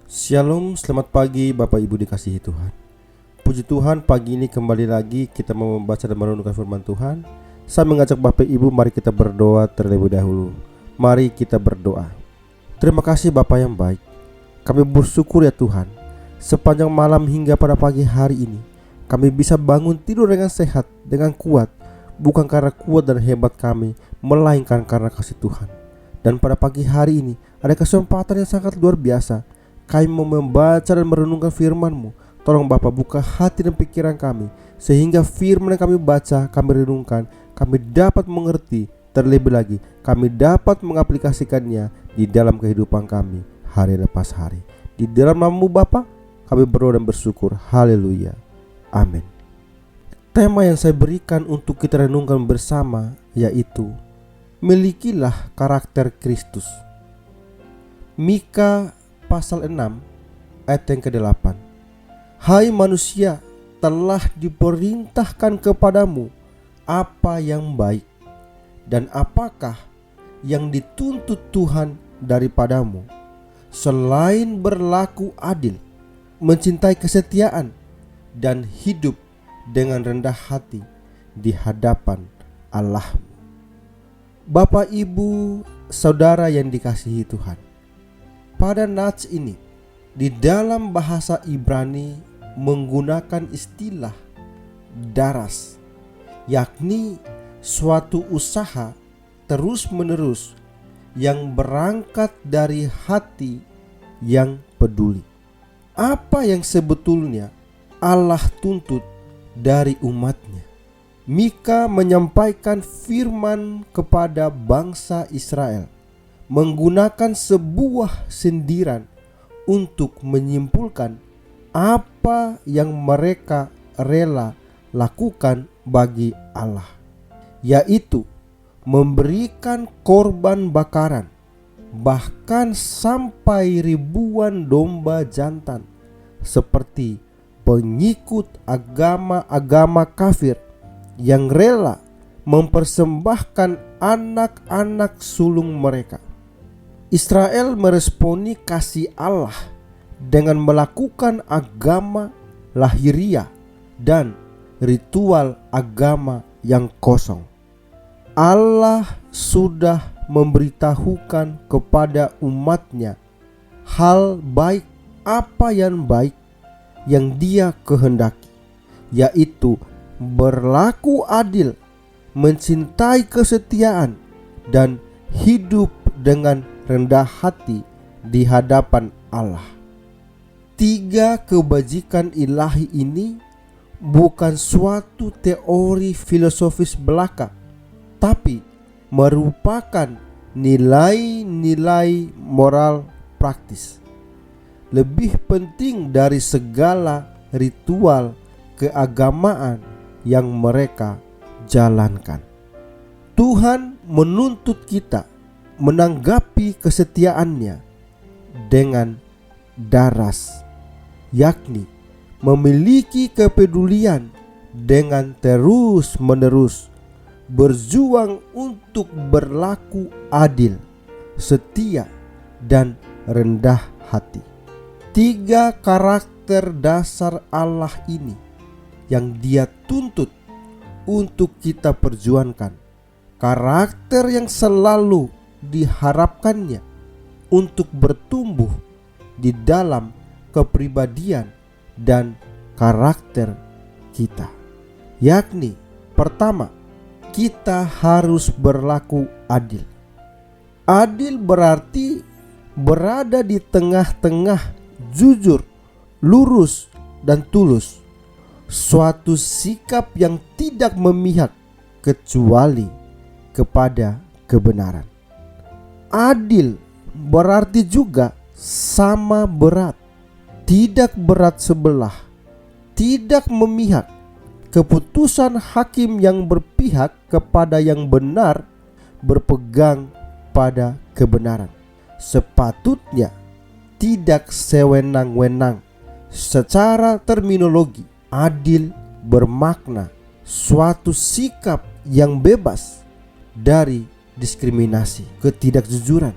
Shalom, selamat pagi Bapak Ibu dikasihi Tuhan. Puji Tuhan, pagi ini kembali lagi kita mau membaca dan merenungkan firman Tuhan. Saya mengajak Bapak Ibu, mari kita berdoa terlebih dahulu. Mari kita berdoa. Terima kasih Bapak yang baik. Kami bersyukur ya Tuhan, sepanjang malam hingga pada pagi hari ini kami bisa bangun tidur dengan sehat, dengan kuat. Bukan karena kuat dan hebat kami, melainkan karena kasih Tuhan. Dan pada pagi hari ini ada kesempatan yang sangat luar biasa. Kami mau membaca dan merenungkan firman-Mu. Tolong Bapa buka hati dan pikiran kami, sehingga firman yang kami baca, kami renungkan, kami dapat mengerti. Terlebih lagi kami dapat mengaplikasikannya di dalam kehidupan kami hari lepas hari. Di dalam nama-Mu Bapa kami berdoa dan bersyukur. Haleluya, amin. Tema yang saya berikan untuk kita renungkan bersama yaitu milikilah karakter Kristus. Mika pasal 6 ayat yang ke-8. Hai manusia, telah diperintahkan kepadamu apa yang baik, dan apakah yang dituntut Tuhan daripadamu, selain berlaku adil, mencintai kesetiaan, dan hidup dengan rendah hati di hadapan Allah. Bapak, Ibu, Saudara yang dikasihi Tuhan, pada nats ini di dalam bahasa Ibrani menggunakan istilah daras, yakni suatu usaha terus-menerus yang berangkat dari hati yang peduli. Apa yang sebetulnya Allah tuntut dari umatnya? Mika menyampaikan firman kepada bangsa Israel menggunakan sebuah sindiran untuk menyimpulkan apa yang mereka rela lakukan bagi Allah, yaitu memberikan korban bakaran, bahkan sampai ribuan domba jantan, seperti pengikut agama-agama kafir yang rela mempersembahkan anak-anak sulung mereka. Israel meresponi kasih Allah dengan melakukan agama lahiriah dan ritual agama yang kosong. Allah sudah memberitahukan kepada umatnya hal baik, apa yang baik yang Dia kehendaki, yaitu berlaku adil, mencintai kesetiaan, dan hidup dengan rendah hati di hadapan Allah. Tiga kebajikan ilahi ini bukan suatu teori filosofis belaka, tapi merupakan nilai-nilai moral praktis. Lebih penting dari segala ritual keagamaan yang mereka jalankan. Tuhan menuntut kita menanggapi kesetiaannya dengan daras, yakni memiliki kepedulian dengan terus-menerus berjuang untuk berlaku adil, setia, dan rendah hati. Tiga karakter dasar Allah ini yang Dia tuntut untuk kita perjuangkan. Karakter yang selalu diharapkannya untuk bertumbuh di dalam kepribadian dan karakter kita, yakni pertama, kita harus berlaku adil. Adil berarti berada di tengah-tengah, jujur, lurus, dan tulus. Suatu sikap yang tidak memihak kecuali kepada kebenaran. Adil berarti juga sama berat, tidak berat sebelah, tidak memihak. Keputusan hakim yang berpihak kepada yang benar, berpegang pada kebenaran. Sepatutnya tidak sewenang-wenang. Secara terminologi, adil bermakna suatu sikap yang bebas dari diskriminasi, ketidakjujuran.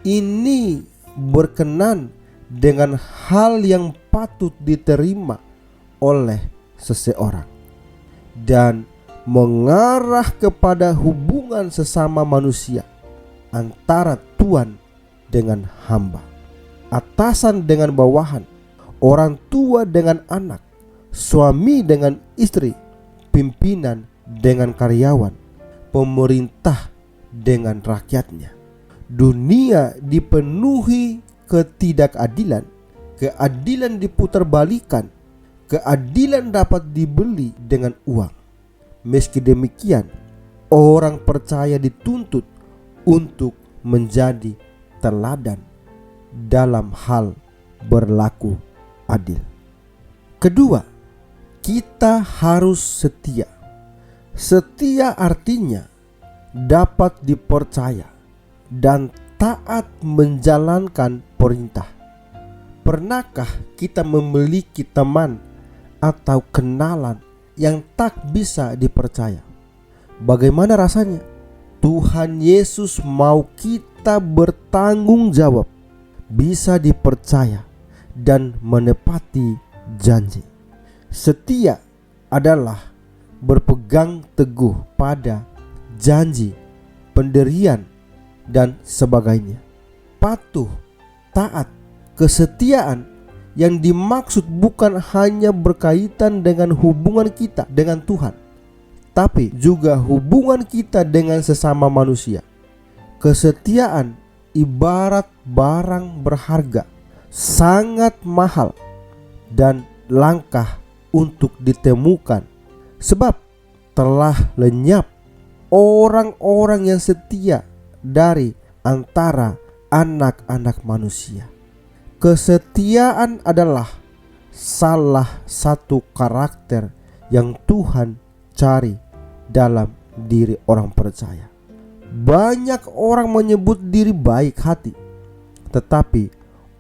Ini berkenan dengan hal yang patut diterima oleh seseorang dan mengarah kepada hubungan sesama manusia antara Tuhan dengan hamba, atasan dengan bawahan, orang tua dengan anak, suami dengan istri, pimpinan dengan karyawan, pemerintah dengan rakyatnya. Dunia dipenuhi ketidakadilan, keadilan diputarbalikan, keadilan dapat dibeli dengan uang. Meski demikian, orang percaya dituntut untuk menjadi teladan dalam hal berlaku adil. Kedua, kita harus setia. Setia artinya dapat dipercaya dan taat menjalankan perintah. Pernahkah kita memiliki teman atau kenalan yang tak bisa dipercaya? Bagaimana rasanya? Tuhan Yesus mau kita bertanggung jawab, bisa dipercaya dan menepati janji. Setia adalah berpegang teguh pada janji, pendirian, dan sebagainya. Patuh, taat, kesetiaan yang dimaksud bukan hanya berkaitan dengan hubungan kita dengan Tuhan, tapi juga hubungan kita dengan sesama manusia. Kesetiaan ibarat barang berharga, sangat mahal dan langka untuk ditemukan, sebab telah lenyap orang-orang yang setia dari antara anak-anak manusia. Kesetiaan adalah salah satu karakter yang Tuhan cari dalam diri orang percaya. Banyak orang menyebut diri baik hati, tetapi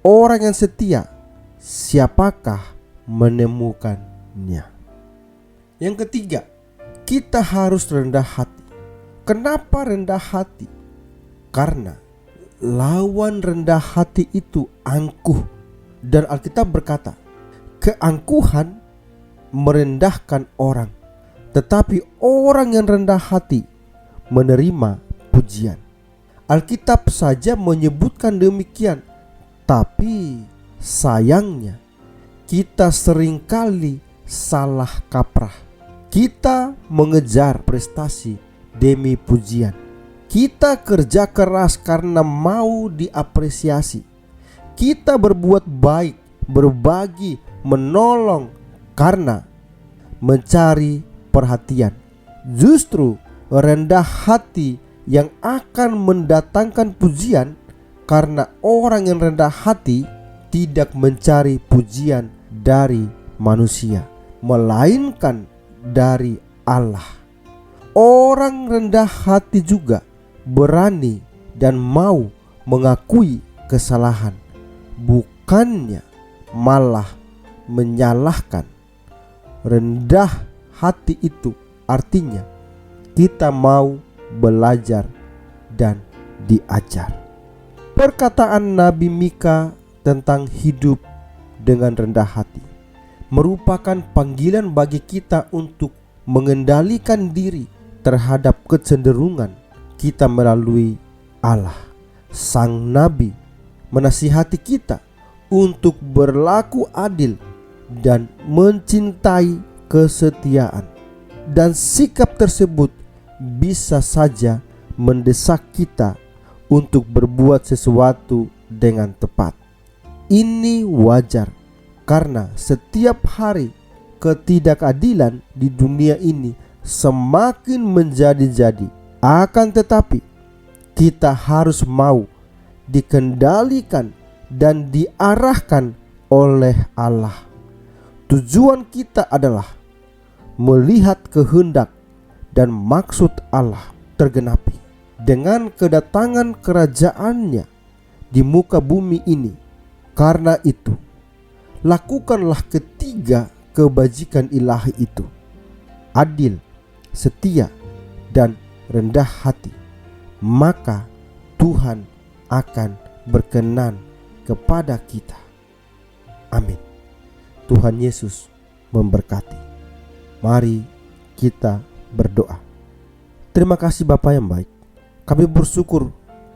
orang yang setia, siapakah menemukannya? Yang ketiga, kita harus rendah hati. Kenapa rendah hati? Karena lawan rendah hati itu angkuh. Dan Alkitab berkata, keangkuhan merendahkan orang, tetapi orang yang rendah hati menerima pujian. Alkitab saja menyebutkan demikian, tapi sayangnya kita seringkali salah kaprah. Kita mengejar prestasi demi pujian. Kita kerja keras karena mau diapresiasi. Kita berbuat baik, berbagi, menolong karena mencari perhatian. Justru rendah hati yang akan mendatangkan pujian, karena orang yang rendah hati tidak mencari pujian dari manusia, melainkan dari Allah. Orang rendah hati juga berani dan mau mengakui kesalahan, bukannya malah menyalahkan. Rendah hati itu artinya kita mau belajar dan diajar. Perkataan Nabi Mika tentang hidup dengan rendah hati merupakan panggilan bagi kita untuk mengendalikan diri terhadap kecenderungan kita melalui Allah. Sang Nabi menasihati kita untuk berlaku adil dan mencintai kesetiaan. Dan sikap tersebut bisa saja mendesak kita untuk berbuat sesuatu dengan tepat. Ini wajar karena setiap hari ketidakadilan di dunia ini semakin menjadi-jadi. Akan tetapi kita harus mau dikendalikan dan diarahkan oleh Allah. Tujuan kita adalah melihat kehendak dan maksud Allah tergenapi dengan kedatangan kerajaannya di muka bumi ini. Karena itu, lakukanlah ketiga kebajikan ilahi itu: adil, setia, dan rendah hati. Maka Tuhan akan berkenan kepada kita. Amin. Tuhan Yesus memberkati. Mari kita berdoa. Terima kasih Bapa yang baik. Kami bersyukur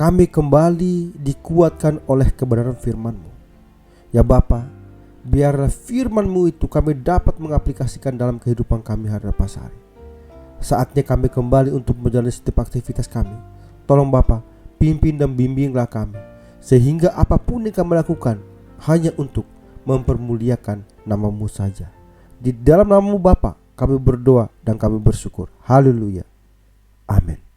kami kembali dikuatkan oleh kebenaran firman-Mu. Ya Bapa, biarlah firman-Mu itu kami dapat mengaplikasikan dalam kehidupan kami hari lepas hari. Saatnya kami kembali untuk menjalani setiap aktivitas kami. Tolong Bapa, pimpin dan bimbinglah kami, sehingga apapun yang kami lakukan hanya untuk mempermuliakan nama-Mu saja. Di dalam nama-Mu Bapa kami berdoa dan kami bersyukur. Haleluya. Amin.